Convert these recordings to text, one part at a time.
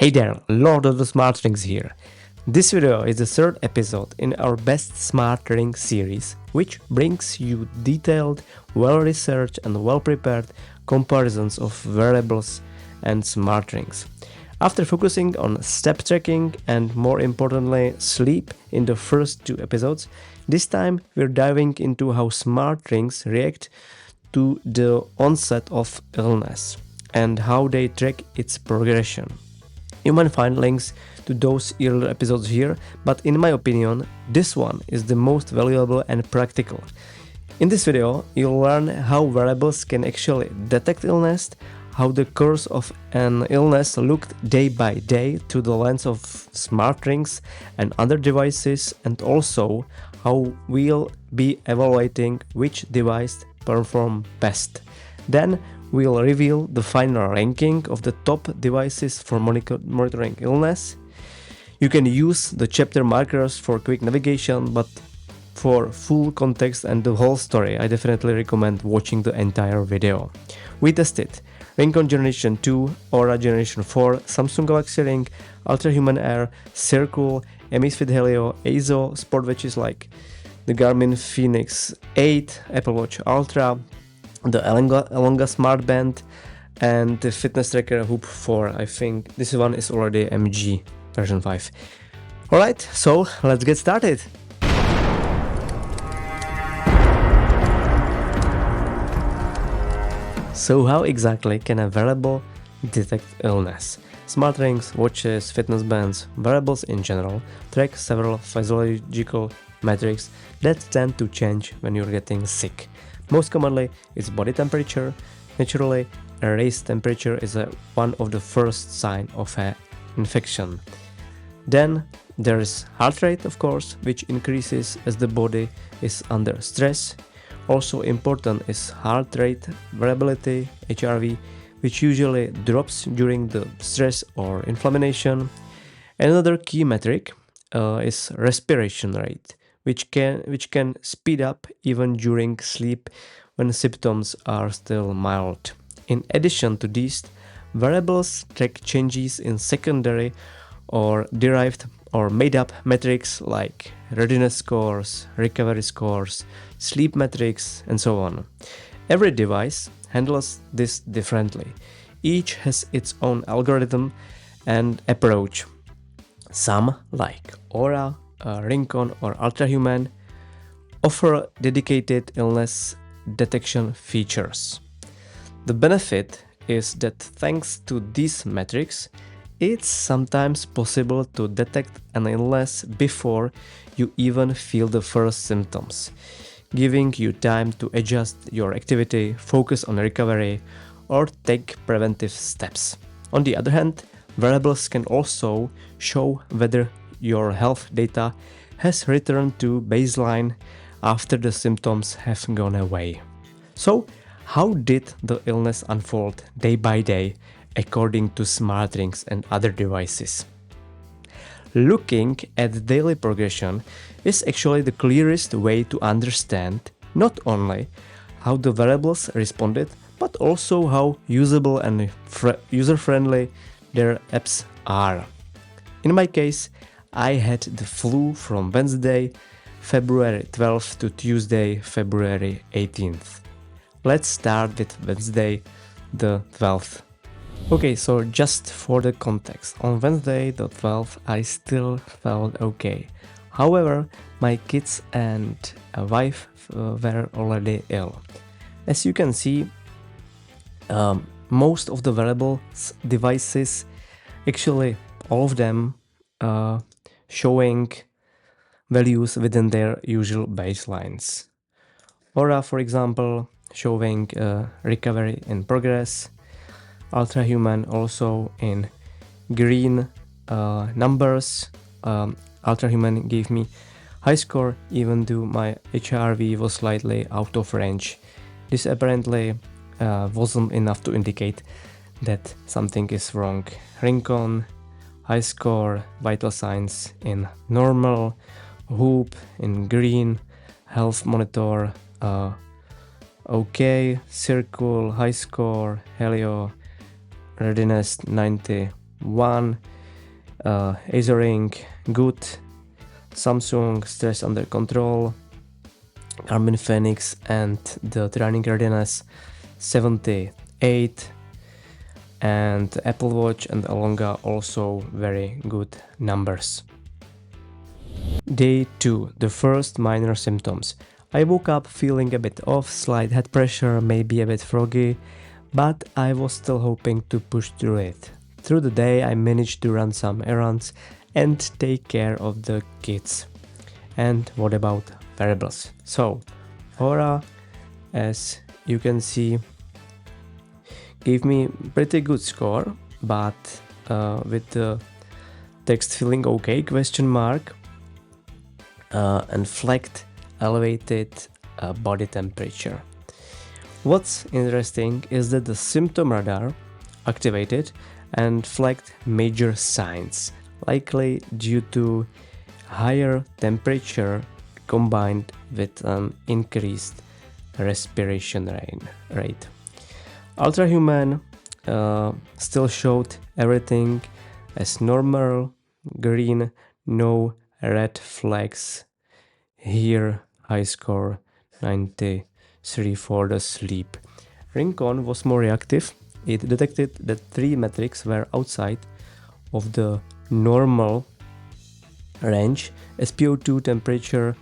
Hey there, Lord of the Smart Rings here. This video is the third episode in our Best Smart Ring series, which brings you detailed, well-researched and well-prepared comparisons of wearables and smart rings. After focusing on step tracking and more importantly sleep in the first two episodes, this time we're diving into how smart rings react to the onset of illness and how they track its progression. You might find links to those earlier episodes here, but in my opinion, this one is the most valuable and practical. In this video, you'll learn how wearables can actually detect illness, how the course of an illness looked day by day through the lens of smart rings and other devices, and also how we'll be evaluating which device performed best. Then we'll reveal the final ranking of the top devices for monitoring illness. You can use the chapter markers for quick navigation, but for full context and the whole story, I definitely recommend watching the entire video. We tested RingConn Generation 2, Oura Generation 4, Samsung Galaxy Ring, Ultrahuman Air, Circle, Amazfit Helio, ASO, smartwatches like the Garmin Fenix 8, Apple Watch Ultra, the Elonga Smart Band, and the fitness tracker Hoop 4. I think this one is already MG version 5. Alright, so let's get started. So how exactly can a wearable detect illness? Smart rings, watches, fitness bands, wearables in general track several physiological metrics that tend to change when you're getting sick. Most commonly, it's body temperature. Naturally, a raised temperature is one of the first signs of an infection. Then there is heart rate, of course, which increases as the body is under stress. Also important is heart rate variability, HRV, which usually drops during the stress or inflammation. Another key metric is respiration rate, which can speed up even during sleep when symptoms are still mild. In addition to these, wearables track changes in secondary or derived or made-up metrics like readiness scores, recovery scores, sleep metrics, and so on. Every device handles this differently. Each has its own algorithm and approach. Some, like Oura, RingConn or Ultrahuman, offer dedicated illness detection features. The benefit is that thanks to these metrics, it's sometimes possible to detect an illness before you even feel the first symptoms, giving you time to adjust your activity, focus on recovery, or take preventive steps. On the other hand, wearables can also show whether your health data has returned to baseline after the symptoms have gone away. So, how did the illness unfold day by day according to smart rings and other devices? Looking at daily progression is actually the clearest way to understand not only how the wearables responded, but also how usable and user-friendly their apps are. In my case, I had the flu from Wednesday, February 12th to Tuesday, February 18th. Let's start with Wednesday, the 12th. Okay, so just for the context, on Wednesday the 12th I still felt okay. However, my kids and a wife were already ill. As you can see, most of the wearable devices, actually all of them, showing values within their usual baselines. Oura, for example, showing recovery in progress. Ultrahuman also in green numbers. Ultrahuman gave me high score even though my HRV was slightly out of range. This apparently wasn't enough to indicate that something is wrong. RingConn, high score, vital signs in normal, Hoop in green, health monitor okay, Circle, high score, Helio, readiness 91, Acer Ring, good. Samsung, stress under control. Garmin Fenix and the training readiness 78, and Apple Watch and Elonga also very good numbers. Day 2, the first minor symptoms. I woke up feeling a bit off, slight head pressure, maybe a bit froggy, but I was still hoping to push through it. Through the day I managed to run some errands and take care of the kids. And what about wearables? So, Oura, as you can see, gave me pretty good score, but with the text feeling okay question mark and flagged elevated body temperature. What's interesting is that the symptom radar activated and flagged major signs, likely due to higher temperature combined with an increased respiration rate. Ultrahuman still showed everything as normal, green, no red flags. Here, high score 93 for the sleep. RingConn was more reactive. It detected that 3 metrics were outside of the normal range, SpO2 temperature,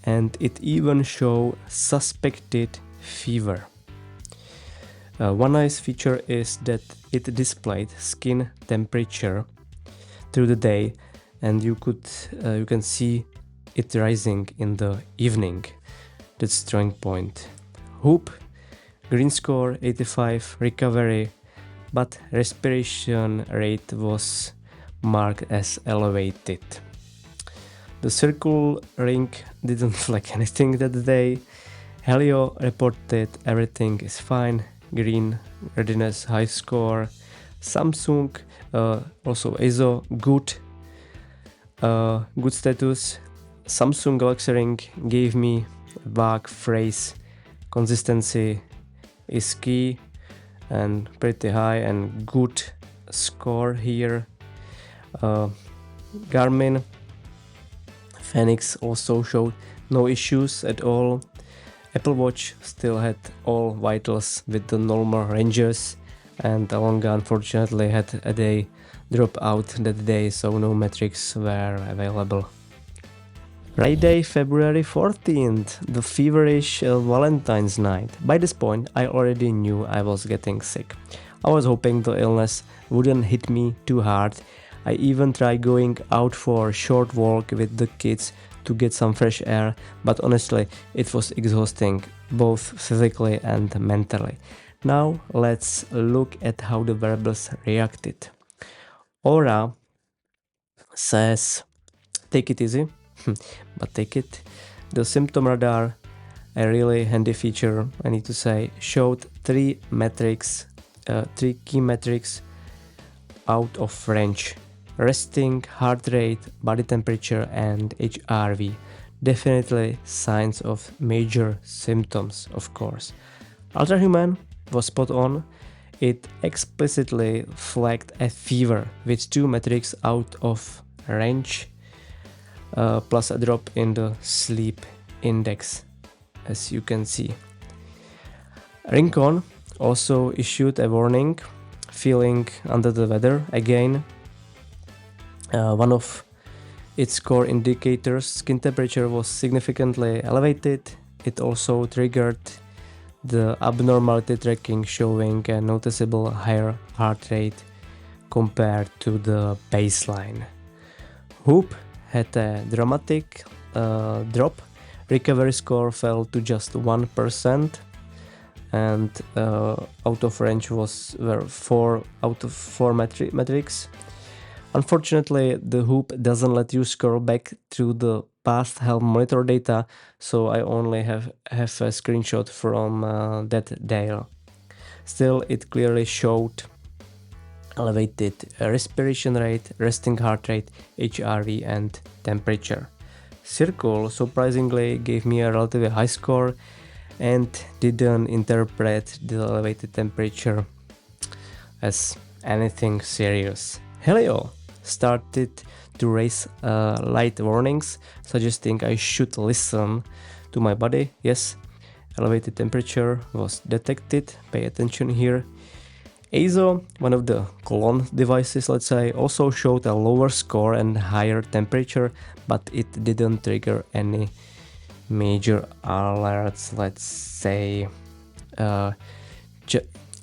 and it even showed suspected fever. One nice feature is that it displayed skin temperature through the day, and you can see it rising in the evening. That's strong point. Hoop, green score 85, recovery, but respiration rate was marked as elevated. The circle ring didn't flag anything that day. Helio reported everything is fine, green, readiness, high score. Samsung, also ISO, good status. Samsung Galaxy Ring gave me vague phrase, consistency is key and pretty high and good score here. Garmin Fenix also showed no issues at all. Apple Watch still had all vitals with the normal ranges, and Elonga unfortunately had a day drop out that day, so no metrics were available. Friday, February 14th, the feverish Valentine's night. By this point, I already knew I was getting sick. I was hoping the illness wouldn't hit me too hard. I even tried going out for a short walk with the kids to get some fresh air, but honestly, it was exhausting, both physically and mentally. Now, let's look at how the wearables reacted. Oura says, take it easy, but take it. The symptom radar, a really handy feature, I need to say, showed three key metrics out of range: resting, heart rate, body temperature, and HRV. Definitely signs of major symptoms, of course. Ultrahuman was spot on. It explicitly flagged a fever with 2 metrics out of range, plus a drop in the sleep index, as you can see. RingConn also issued a warning, feeling under the weather again. One of its core indicators, skin temperature, was significantly elevated. It also triggered the abnormality tracking, showing a noticeable higher heart rate compared to the baseline. Hoop had a dramatic drop. Recovery score fell to just 1%, and out of range were 4 out of 4 metrics. Unfortunately, the Hoop doesn't let you scroll back to the past health monitor data, so I only have a screenshot from that day. Still, it clearly showed elevated respiration rate, resting heart rate, HRV, and temperature. Circle surprisingly gave me a relatively high score and didn't interpret the elevated temperature as anything serious. Helio started to raise light warnings, suggesting I should listen to my body. Yes, elevated temperature was detected. Pay attention here. ASO, one of the clone devices, let's say, also showed a lower score and higher temperature, but it didn't trigger any major alerts, let's say.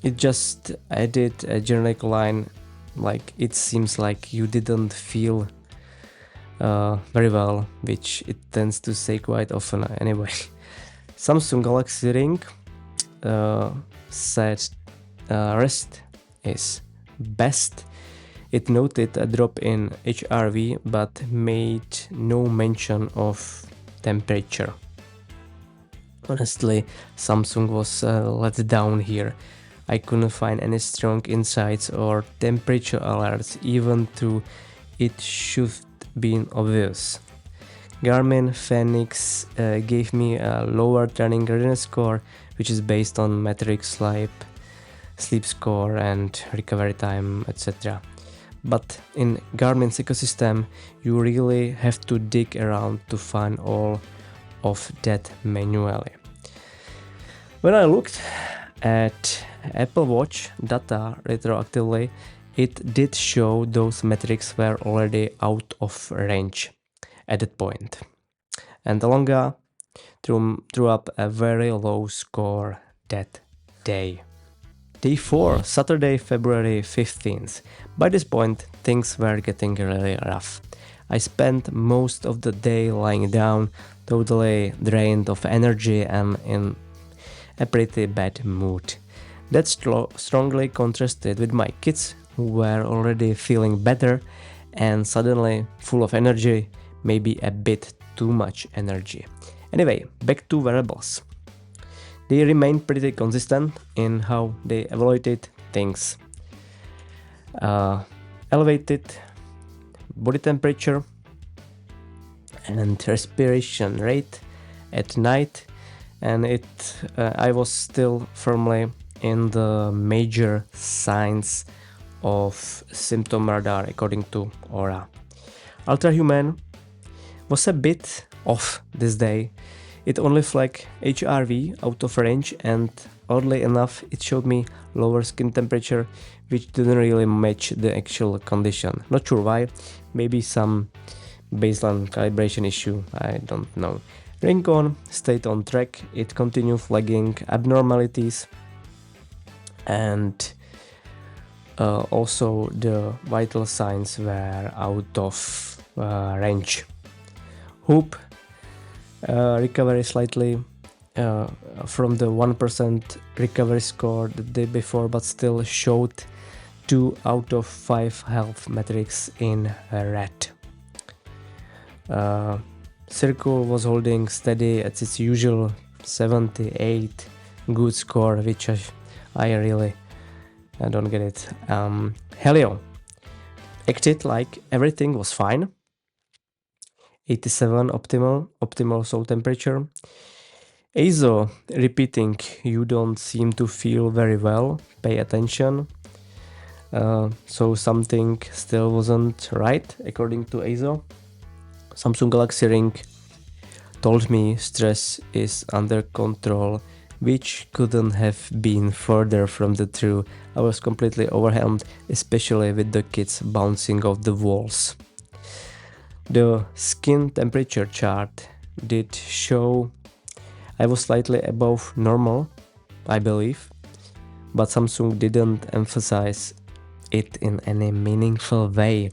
It just added a generic line like it seems like you didn't feel very well, which it tends to say quite often anyway. Samsung Galaxy Ring said rest is best. It noted a drop in HRV but made no mention of temperature. Honestly, Samsung was let down here. I couldn't find any strong insights or temperature alerts, even though it should been obvious. Garmin Fenix gave me a lower training readiness score, which is based on metrics like sleep score and recovery time, etc. But in Garmin's ecosystem, you really have to dig around to find all of that manually. When I looked at Apple Watch data retroactively, it did show those metrics were already out of range at that point. And Elonga threw up a very low score that day. Day 4, Saturday, February 15th. By this point, things were getting really rough. I spent most of the day lying down, totally drained of energy and in a pretty bad mood. That strongly contrasted with my kids, who were already feeling better and suddenly full of energy, maybe a bit too much energy. Anyway, back to wearables. They remained pretty consistent in how they evaluated things. Elevated body temperature and respiration rate at night, and I was still firmly in the major signs of symptom radar according to Oura. Ultrahuman was a bit off this day. It only flagged HRV out of range, and oddly enough it showed me lower skin temperature, which didn't really match the actual condition. Not sure why, maybe some baseline calibration issue, I don't know. RingConn stayed on track. It continued flagging abnormalities, and also the vital signs were out of range. Hope recovery slightly from the 1% recovery score the day before, but still showed 2 out of 5 health metrics in red. Circle was holding steady at its usual 78 good score, which I really don't get it. Helio acted like everything was fine. 87 optimal soul temperature. ASO repeating, you don't seem to feel very well, pay attention. So something still wasn't right according to ASO. Samsung Galaxy Ring told me stress is under control, which couldn't have been further from the truth. I was completely overwhelmed, especially with the kids bouncing off the walls. The skin temperature chart did show I was slightly above normal, I believe, but Samsung didn't emphasize it in any meaningful way.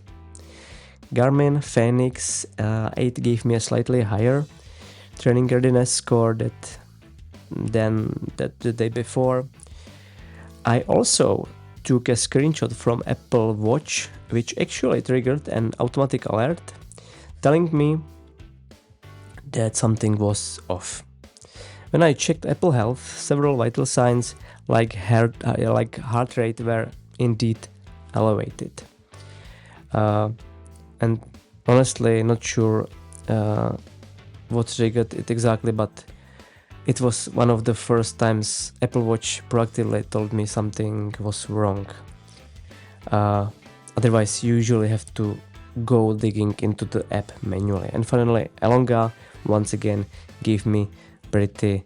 Garmin Fenix 8 gave me a slightly higher training readiness score than the day before. I also took a screenshot from Apple Watch, which actually triggered an automatic alert telling me that something was off. When I checked Apple Health, several vital signs like heart rate were indeed elevated. And honestly, not sure what triggered it exactly, but it was one of the first times Apple Watch proactively told me something was wrong. Otherwise, you usually have to go digging into the app manually. And finally, Elonga once again gave me pretty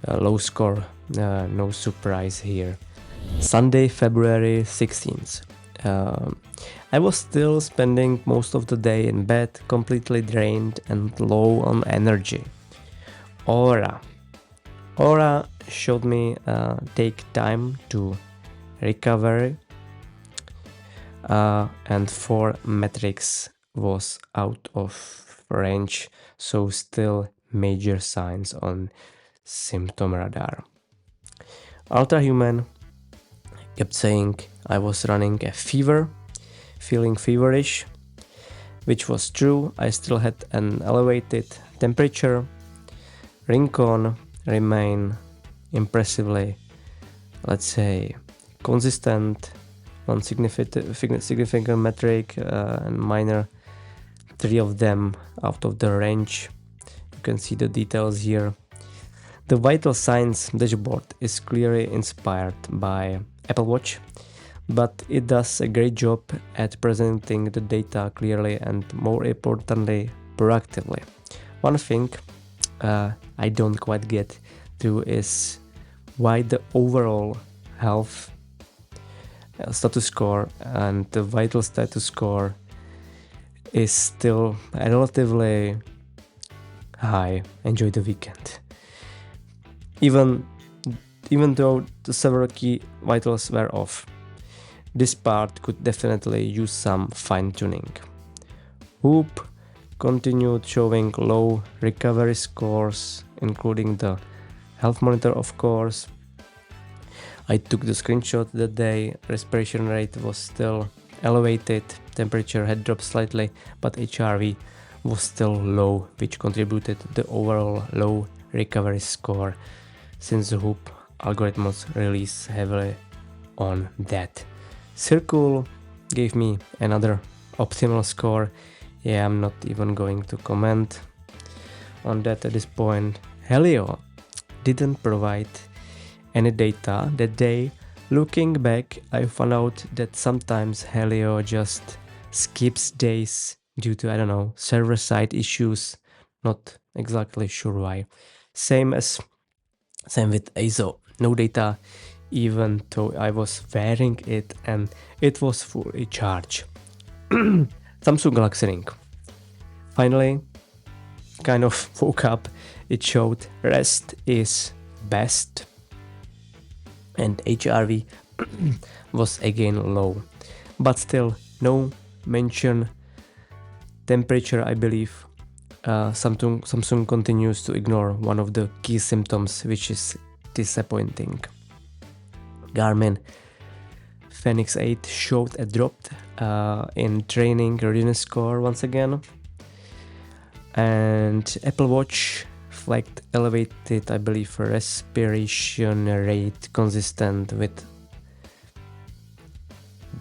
low score, no surprise here. Sunday, February 16th. I was still spending most of the day in bed, completely drained and low on energy. Oura showed me take time to recover, and 4 metrics was out of range, so still major signs on symptom radar. Ultrahuman kept saying I was running a fever, feeling feverish, which was true. I still had an elevated temperature. RingConn remained impressively, let's say, consistent on significant metric, and minor 3 of them out of the range. You can see the details here. The vital signs dashboard is clearly inspired by Apple Watch, but it does a great job at presenting the data clearly and, more importantly, proactively. One thing I don't quite get through is why the overall health status score and the vital status score is still relatively high. Enjoy the weekend. Even though the several key vitals were off, this part could definitely use some fine-tuning. Whoop continued showing low recovery scores, including the health monitor, of course. I took the screenshot that day. Respiration rate was still elevated, temperature had dropped slightly, but HRV was still low, which contributed to the overall low recovery score, since the Whoop algorithms relies heavily on that. Circle gave me another optimal score. Yeah, I'm not even going to comment on that at this point. Helio didn't provide any data that day. Looking back, I found out that sometimes Helio just skips days due to, I don't know, server-side issues. Not exactly sure why. Same with ASO. No data, even though I was wearing it and it was fully charged. Samsung Galaxy Ring. Finally, kind of woke up. It showed rest is best, and HRV was again low, but still no mention temperature. I believe Samsung continues to ignore one of the key symptoms, which is disappointing. Garmin Fenix 8 showed a drop in training readiness score once again, and Apple Watch flagged elevated, I believe, respiration rate consistent with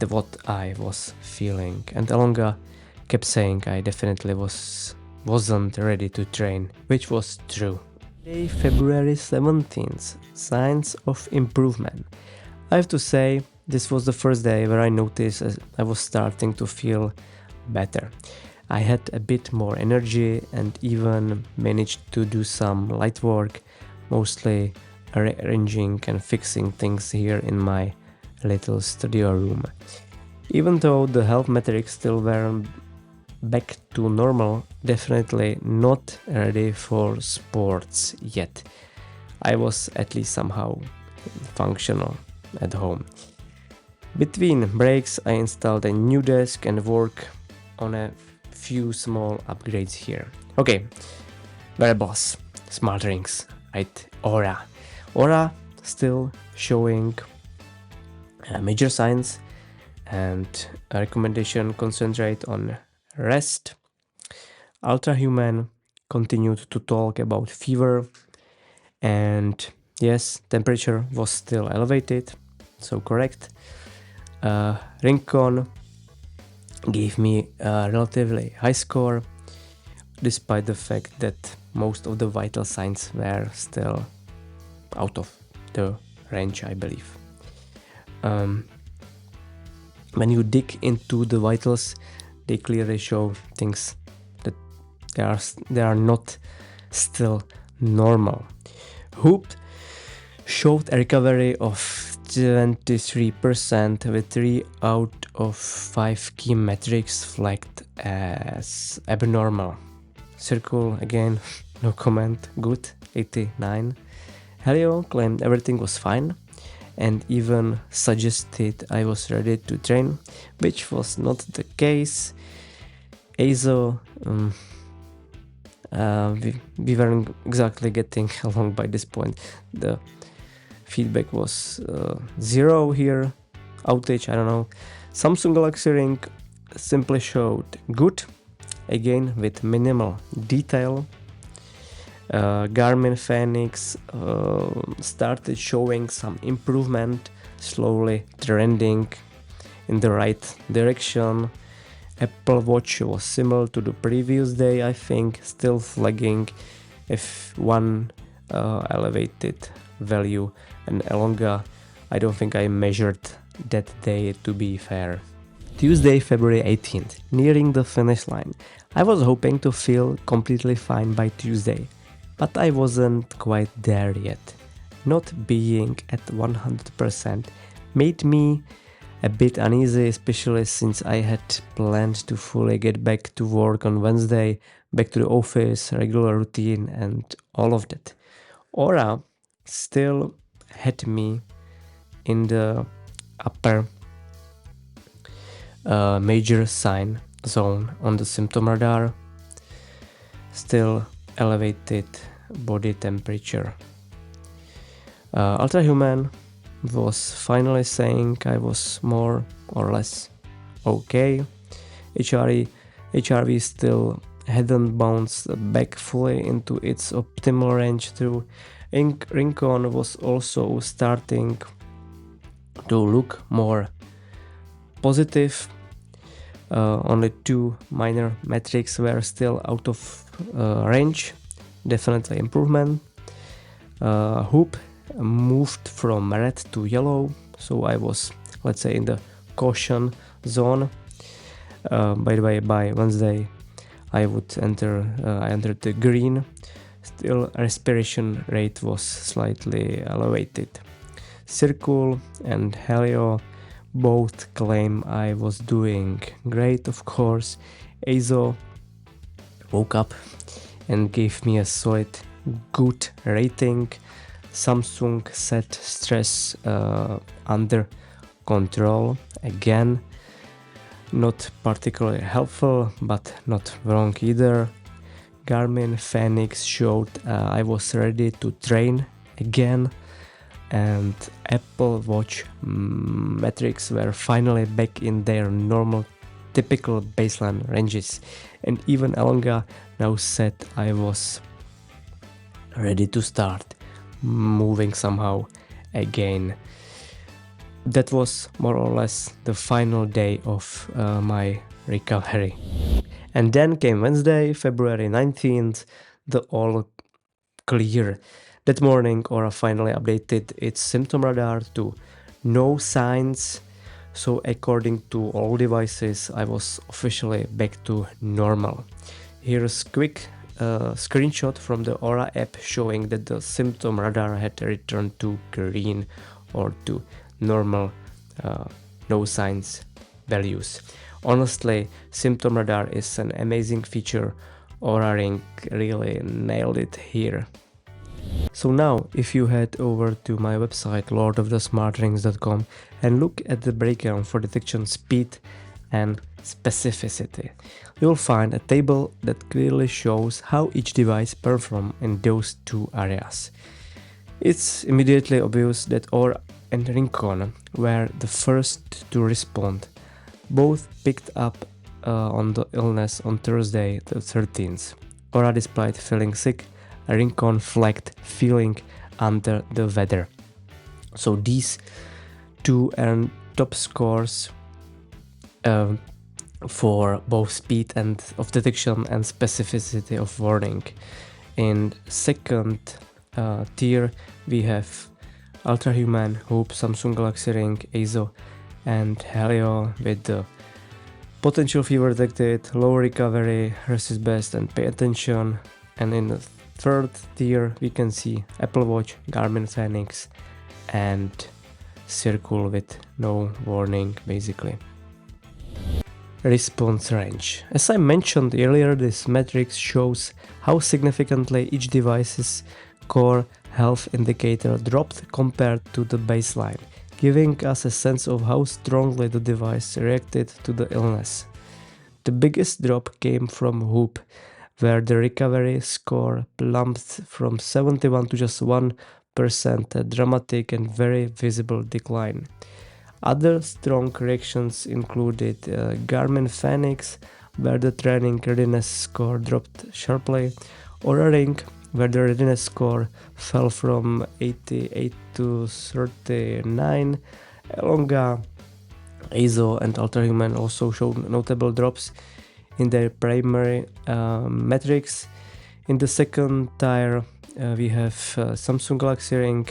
what I was feeling. And Elonga kept saying I definitely wasn't ready to train, which was true. Day, February 17th, signs of improvement. I have to say, this was the first day where I noticed I was starting to feel better. I had a bit more energy and even managed to do some light work, mostly arranging and fixing things here in my little studio room. Even though the health metrics still weren't back to normal, definitely not ready for sports yet. I was at least somehow functional at home. Between breaks, I installed a new desk and work on a few small upgrades here. Okay, wearables, smart rings, right? Oura still showing major signs, and a recommendation concentrate on rest. Ultrahuman continued to talk about fever, and yes, temperature was still elevated, so correct. RingConn gave me a relatively high score, despite the fact that most of the vital signs were still out of the range, I believe. when you dig into the vitals, they clearly show things that they are not still normal. Hoop showed a recovery of 23% with 3 out of 5 key metrics flagged as abnormal. Circle again, no comment, good, 89. Helio claimed everything was fine and even suggested I was ready to train, which was not the case. ASO, we weren't exactly getting along by this point. The feedback was 0 here, outage, I don't know. Samsung Galaxy Ring simply showed good, again with minimal detail. Garmin Fenix started showing some improvement, slowly trending in the right direction. Apple Watch was similar to the previous day, I think, still flagging F1 elevated value, and Elonga, I don't think I measured that day, to be fair. Tuesday, February 18th, nearing the finish line. I was hoping to feel completely fine by Tuesday, but I wasn't quite there yet. Not being at 100% made me a bit uneasy, especially since I had planned to fully get back to work on Wednesday, back to the office, regular routine, and all of that. Oura still had me in the upper major sign zone on the symptom radar, still elevated body temperature. Ultrahuman was finally saying I was more or less okay. HRV still hadn't bounced back fully into its optimal range through. RingConn was also starting to look more positive. Only 2 minor metrics were still out of range, definitely improvement. Hoop moved from red to yellow, so I was, let's say, in the caution zone. By the way, by Wednesday I entered the green. Still, respiration rate was slightly elevated. Circle and Helio both claim I was doing great, of course. ASO woke up and gave me a solid good rating. Samsung set stress under control, again not particularly helpful, but not wrong either. Garmin Fenix showed I was ready to train again, and Apple Watch metrics were finally back in their normal typical baseline ranges, and even Elonga now said I was ready to start moving somehow again. That was more or less the final day of my recovery. And then came Wednesday, February 19th, the all clear. That morning, Oura finally updated its symptom radar to no signs. So according to all devices, I was officially back to normal. Here's quick screenshot from the Oura app showing that the symptom radar had returned to green or to normal no signs values. Honestly, symptom radar is an amazing feature. Oura Ring really nailed it here. So now, if you head over to my website lordofthesmartrings.com and look at the breakdown for detection speed and specificity, you'll find a table that clearly shows how each device performs in those two areas. It's immediately obvious that Oura and RingConn were the first to respond. Both picked up on the illness on Thursday the 13th. Oura displayed feeling sick, RingConn flagged feeling under the weather. So these two earned top scores for both speed and of detection and specificity of warning. In second tier we have Ultrahuman, Hoop, Samsung Galaxy Ring, ASO, and Helio with the potential fever detected, low recovery, resist best, and pay attention. And in the third tier, we can see Apple Watch, Garmin Fenix, and Circle with no warning, basically. Response range. As I mentioned earlier, this metric shows how significantly each device's core health indicator dropped compared to the baseline, giving us a sense of how strongly the device reacted to the illness. The biggest drop came from Whoop, where the recovery score plumped from 71 to just 1%, a dramatic and very visible decline. Other strong corrections included Garmin Fenix, where the training readiness score dropped sharply, Oura Ring, where the readiness score fell from 88 to 39, Elonga, ISO, and Ultrahuman also showed notable drops in their primary metrics. In the second tier, we have Samsung Galaxy Ring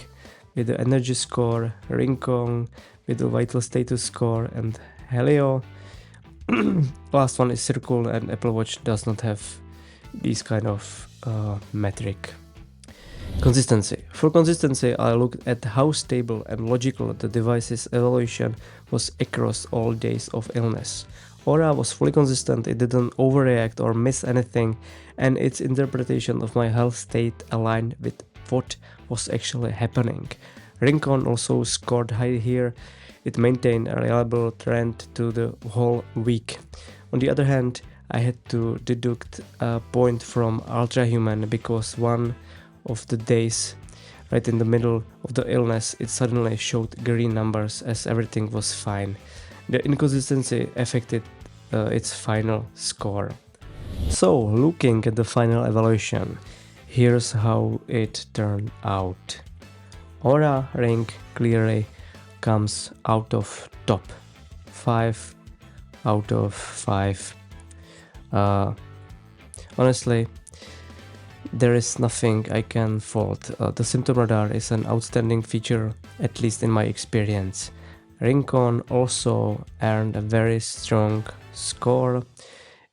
with the energy score, RingConn with the vital status score, and Helio. Last one is Circle, and Apple Watch does not have these kind of metric. Consistency. For consistency, I looked at how stable and logical the device's evaluation was across all days of illness. Oura was fully consistent, it didn't overreact or miss anything, and its interpretation of my health state aligned with what was actually happening. RingConn also scored high here, it maintained a reliable trend to the whole week. On the other hand, I had to deduct a point from Ultrahuman because one of the days, right in the middle of the illness, it suddenly showed green numbers as everything was fine. The inconsistency affected its final score. So, looking at the final evaluation, here's how it turned out. Oura Ring clearly comes out of top 5 out of 5. Honestly, there is nothing I can fault. The symptom radar is an outstanding feature, at least in my experience. RingConn also earned a very strong score.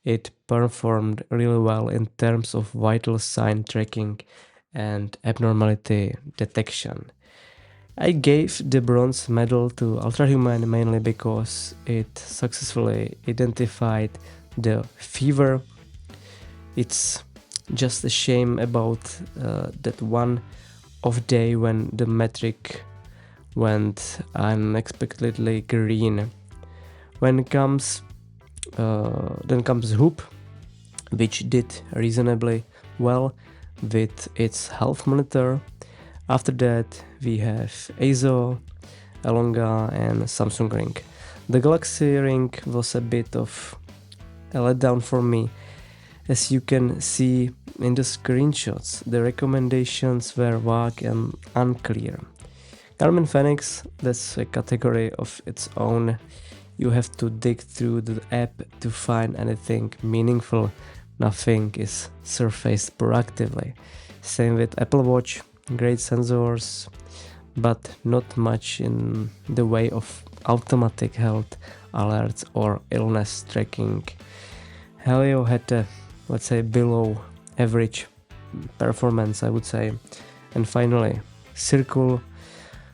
It performed really well in terms of vital sign tracking and abnormality detection. I gave the bronze medal to Ultrahuman mainly because it successfully identified the fever. It's just a shame about that one off day when the metric went unexpectedly green. Then comes Whoop, which did reasonably well with its health monitor. After that, we have ISO, Elonga, and Samsung Ring. The Galaxy Ring was a bit of a letdown for me. As you can see in the screenshots, the recommendations were vague and unclear. Garmin Fenix, that's a category of its own. You have to dig through the app to find anything meaningful. Nothing is surfaced proactively. Same with Apple Watch, great sensors, but not much in the way of automatic health alerts or illness tracking. Helio had a, let's say, below average performance, I would say. And finally, Circle,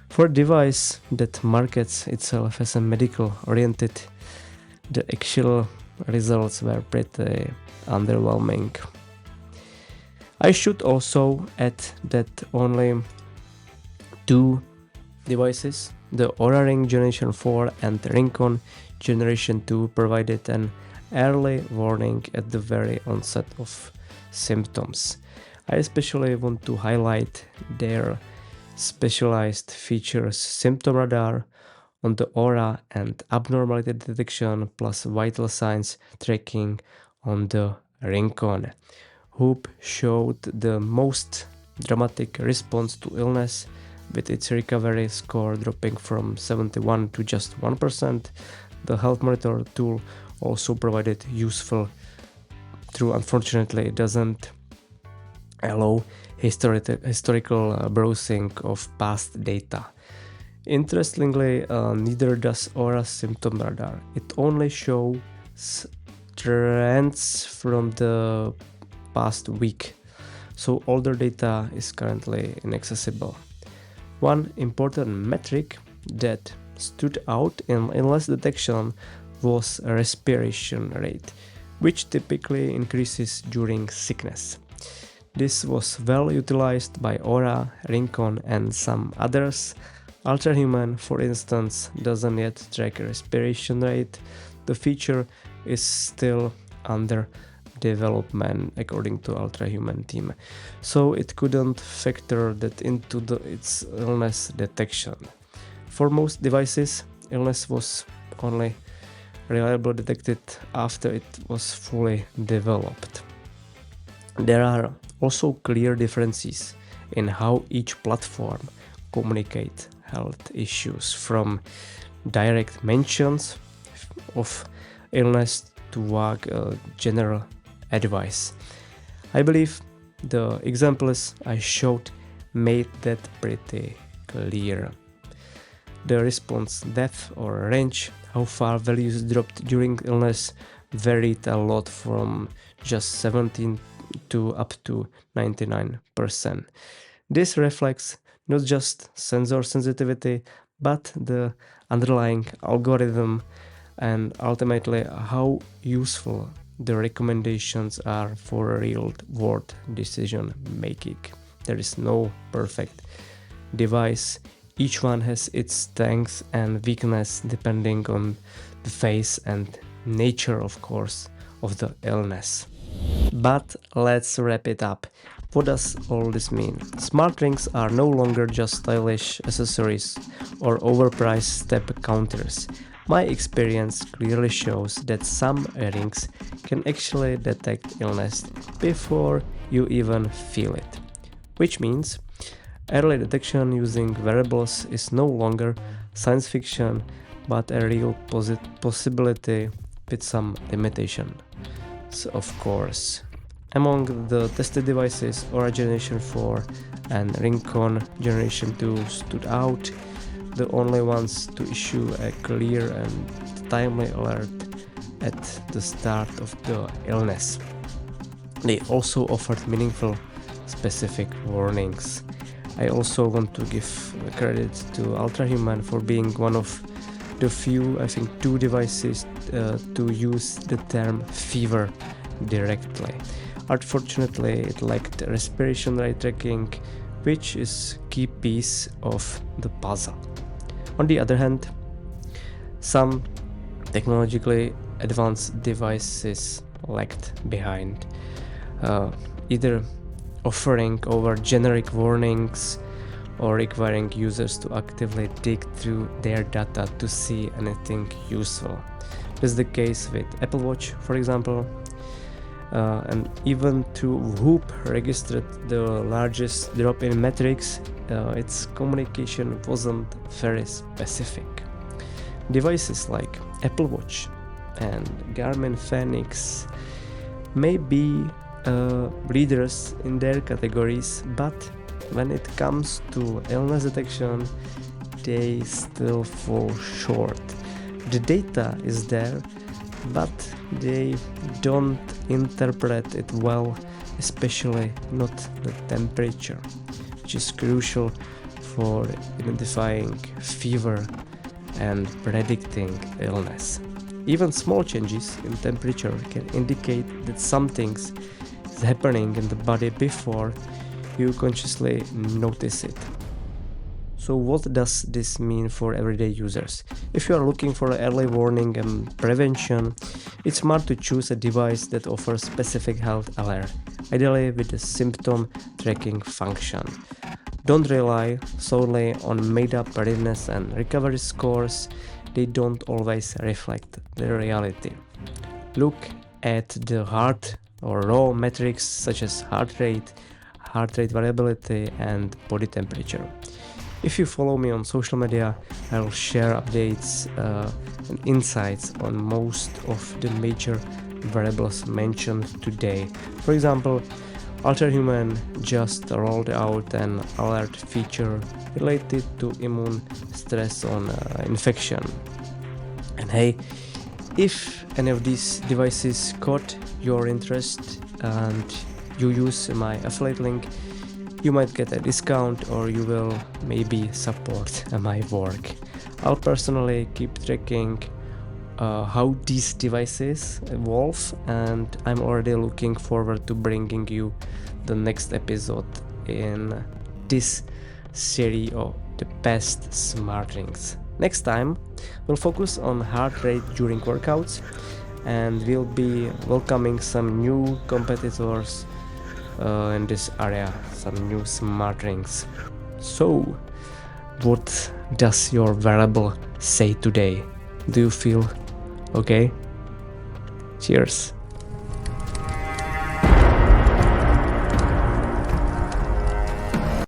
for a device that markets itself as a medical oriented, the actual results were pretty underwhelming. I should also add that only 2 devices, the Oura Ring Generation 4 and RingConn Generation 2, provided an early warning at the very onset of symptoms. I especially want to highlight their specialized features: symptom radar on the Oura and abnormality detection plus vital signs tracking on the RingConn. Whoop showed the most dramatic response to illness, with its recovery score dropping from 71 to just 1%. The health monitor tool also provided useful, though unfortunately it doesn't allow historical browsing of past data. Interestingly, neither does Oura symptom radar. It only shows trends from the past week, so older data is currently inaccessible. One important metric that stood out in illness detection was respiration rate, which typically increases during sickness. This was well utilized by Oura, RingConn, and some others. Ultrahuman, for instance, doesn't yet track respiration rate. The feature is still under development according to Ultrahuman team, so it couldn't factor that into its illness detection. For most devices, illness was only reliably detected after it was fully developed. There are also clear differences in how each platform communicates health issues, from direct mentions of illness to vague general advice. I believe the examples I showed made that pretty clear. The response depth or range, how far values dropped during illness, varied a lot from just 17 to up to 99%. This reflects not just sensor sensitivity, but the underlying algorithm and ultimately how useful the recommendations are for real-world decision making. There is no perfect device. Each one has its strengths and weakness depending on the phase and nature, of course, of the illness. But let's wrap it up. What does all this mean? Smart rings are no longer just stylish accessories or overpriced step counters. My experience clearly shows that some rings can actually detect illness before you even feel it. Which means early detection using wearables is no longer science fiction, but a real possibility with some limitation. So of course, among the tested devices, Oura Generation 4 and RingConn Generation 2 stood out, the only ones to issue a clear and timely alert at the start of the illness. They also offered meaningful, specific warnings. I also want to give credit to Ultrahuman for being one of the few, I think, two devices to use the term fever directly. Unfortunately, it lacked respiration rate tracking, which is a key piece of the puzzle. On the other hand, some technologically advanced devices lagged behind, either offering over generic warnings or requiring users to actively dig through their data to see anything useful. This is the case with Apple Watch, for example, and even though Whoop registered the largest drop in metrics, its communication wasn't very specific. Devices like Apple Watch and Garmin Fenix may be leaders in their categories, but when it comes to illness detection, they still fall short. The data is there, but they don't interpret it well, especially not the temperature, which is crucial for identifying fever and predicting illness. Even small changes in temperature can indicate that something is happening in the body before you consciously notice it. So what does this mean for everyday users? If you are looking for early warning and prevention, it's smart to choose a device that offers specific health alert, ideally with a symptom tracking function. Don't rely solely on made-up readiness and recovery scores. They don't always reflect the reality. Look at the hard or raw metrics such as heart rate variability, and body temperature. If you follow me on social media, I'll share updates and insights on most of the major variables mentioned today. For example, Ultrahuman just rolled out an alert feature related to immune stress on infection. And hey, if any of these devices caught your interest and you use my affiliate link, you might get a discount or you will maybe support my work. I'll personally keep tracking how these devices evolve, and I'm already looking forward to bringing you the next episode in this series of the best smart rings. Next time we'll focus on heart rate during workouts, and we'll be welcoming some new competitors in this area, some new smart rings. So what does your wearable say today? Do you feel okay? Cheers.